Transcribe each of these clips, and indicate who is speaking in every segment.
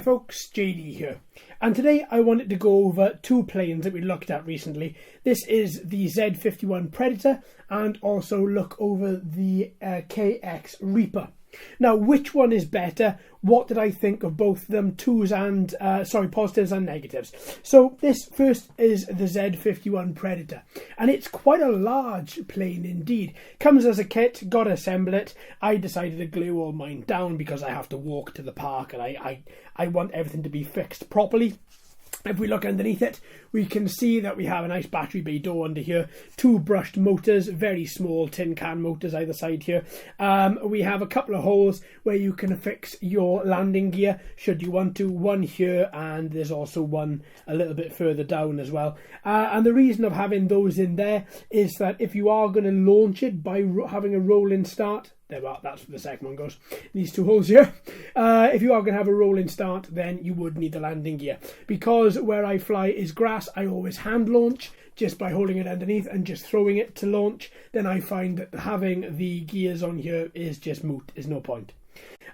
Speaker 1: Hiya folks, JD here, and today I wanted to go over two planes that we looked at recently. This is the Z51 Predator and also look over the KX Reaper. Now, which one is better? What did I think of both of them? Positives and negatives. So this first is the Z51 Predator, and it's quite a large plane indeed. Comes as a kit, got to assemble it. I decided to glue all mine down because I have to walk to the park and I want everything to be fixed properly. If we look underneath it, we can see that we have a nice battery bay door under here, two brushed motors, very small tin can motors either side here. We have a couple of holes where you can fix your landing gear should you want to, one here, and there's also one a little bit further down as well. And the reason of having those in there is that if you are going to launch it by having a rolling start, that's where the second one goes, these two holes here. If you are going to have a rolling start, then you would need the landing gear. Because where I fly is grass, I always hand launch just by holding it underneath and just throwing it to launch. Then I find that having the gears on here is just moot, is no point.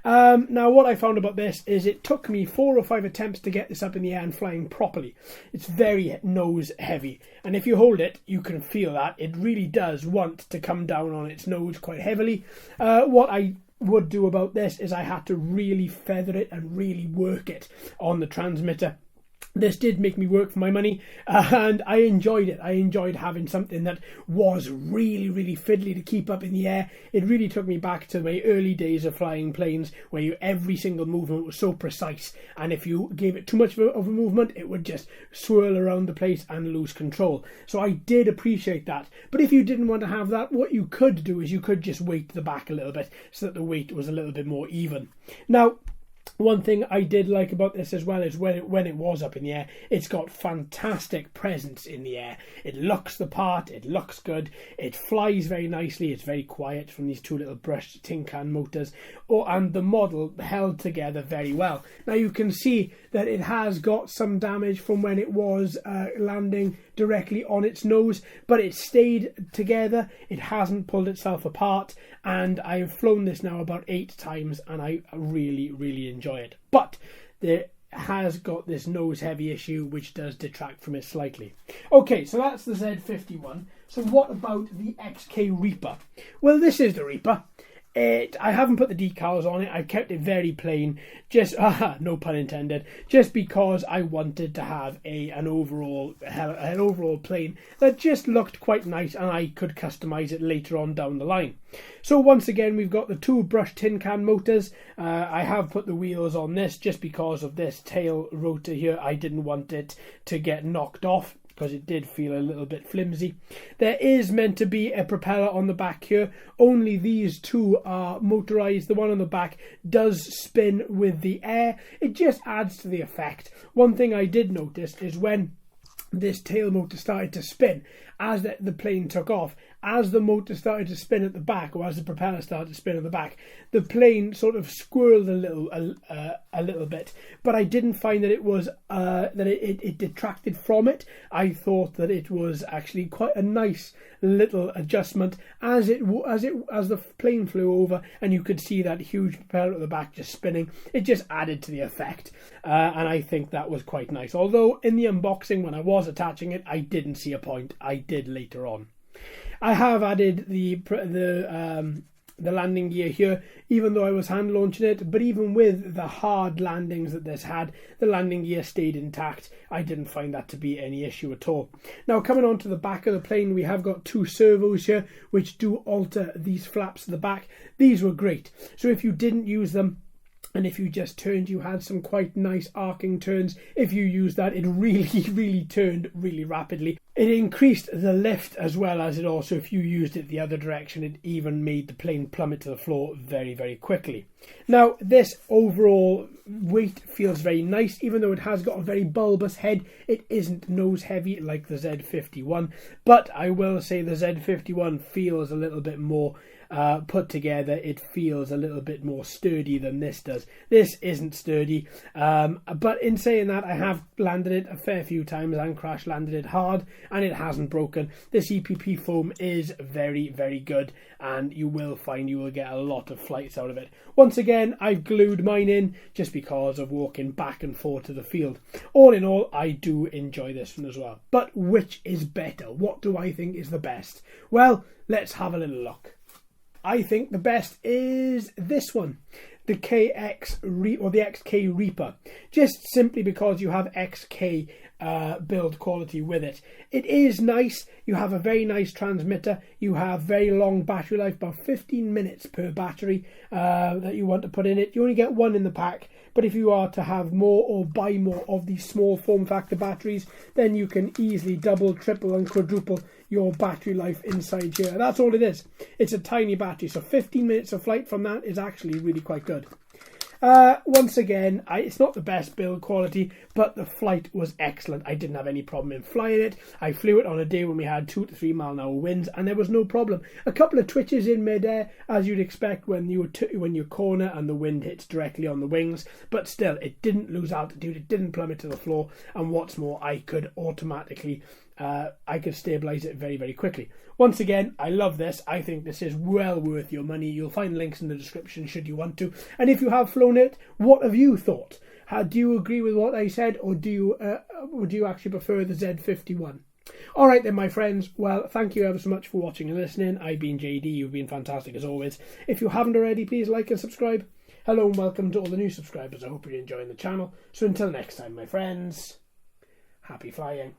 Speaker 1: Now what I found about this is it took me 4 or 5 attempts to get this up in the air and flying properly. It's very nose heavy, and if you hold it you can feel that it really does want to come down on its nose quite heavily. What I would do about this is I had to really feather it and really work it on the transmitter. This did make me work for my money, and I enjoyed it. I enjoyed having something that was really, really fiddly to keep up in the air. It really took me back to my early days of flying planes where every single movement was so precise, and if you gave it too much of a movement, it would just swirl around the place and lose control. So I did appreciate that. But if you didn't want to have that, what you could do is you could just weight the back a little bit so that the weight was a little bit more even. Now, one thing I did like about this as well is when it was up in the air, it's got fantastic presence in the air. It looks the part, it looks good, it flies very nicely, it's very quiet from these two little brushed tin can motors, and the model held together very well. Now you can see that it has got some damage from when it was landing directly on its nose, but it stayed together, it hasn't pulled itself apart, and I've flown this now about 8 times and I really enjoy it. But it has got this nose heavy issue which does detract from it slightly. Okay, so that's the Z51. So what about the XK Reaper? Well, this is the Reaper. I haven't put the decals on it. I've kept it very plain, just no pun intended, just because I wanted to have an overall plane that just looked quite nice and I could customize it later on down the line. So once again, we've got the 2 brushed tin can motors. I have put the wheels on this just because of this tail rotor here. I didn't want it to get knocked off, because it did feel a little bit flimsy. There is meant to be a propeller on the back here. Only these two are motorized. The one on the back does spin with the air. It just adds to the effect. One thing I did notice is when this tail motor started to spin, as the plane took off, as the motor started to spin at the back, or as the propeller started to spin at the back, the plane sort of squirreled a little bit. But I didn't find that it was it detracted from it. I thought that it was actually quite a nice little adjustment as the plane flew over, and you could see that huge propeller at the back just spinning. It just added to the effect, and I think that was quite nice. Although in the unboxing, when I was attaching it, I didn't see a point. I did later on. I have added the landing gear here, even though I was hand launching it, but even with the hard landings that this had, the landing gear stayed intact. I didn't find that to be any issue at all. Now, coming on to the back of the plane, we have got 2 servos here which do alter these flaps at the back. These were great. So if you didn't use them, and if you just turned, you had some quite nice arcing turns. If you used that, it really turned really rapidly. It increased the lift as well as it also, if you used it the other direction, it even made the plane plummet to the floor very quickly. Now, this overall weight feels very nice. Even though it has got a very bulbous head, it isn't nose heavy like the Z51. But I will say the Z51 feels a little bit more put together, it feels a little bit more sturdy than this does. This isn't sturdy, but in saying that, I have landed it a fair few times and crash landed it hard, and it hasn't broken. This EPP foam is very, very good, and you will find you will get a lot of flights out of it. Once again, I've glued mine in just because of walking back and forth to the field. All in all, I do enjoy this one as well. But which is better? What do I think is the best? Well, let's have a little look. I think the best is this one, the the XK Reaper, just simply because you have XK build quality with it. It is nice. You have a very nice transmitter. You have very long battery life, about 15 minutes per battery that you want to put in it. You only get one in the pack, but if you are to have more or buy more of these small form factor batteries, then you can easily double, triple and quadruple your battery life inside here. That's all it is. It's a tiny battery, so 15 minutes of flight from that is actually really quite good. Once again, it's not the best build quality, but the flight was excellent. I didn't have any problem in flying it. I flew it on a day when we had 2 to 3 mile an hour winds, and there was no problem. A couple of twitches in midair, as you'd expect when you corner and the wind hits directly on the wings, but still, it didn't lose altitude. It didn't plummet to the floor, and what's more, I could automatically stabilize it very, very quickly. Once again, I love this. I think this is well worth your money. You'll find links in the description should you want to. And if you have flown it, what have you thought? Do you agree with what I said, or would you actually prefer the Z51? All right then, my friends. Well, thank you ever so much for watching and listening. I've been JD. You've been fantastic as always. If you haven't already, please like and subscribe. Hello and welcome to all the new subscribers. I hope you're enjoying the channel. So until next time, my friends, happy flying.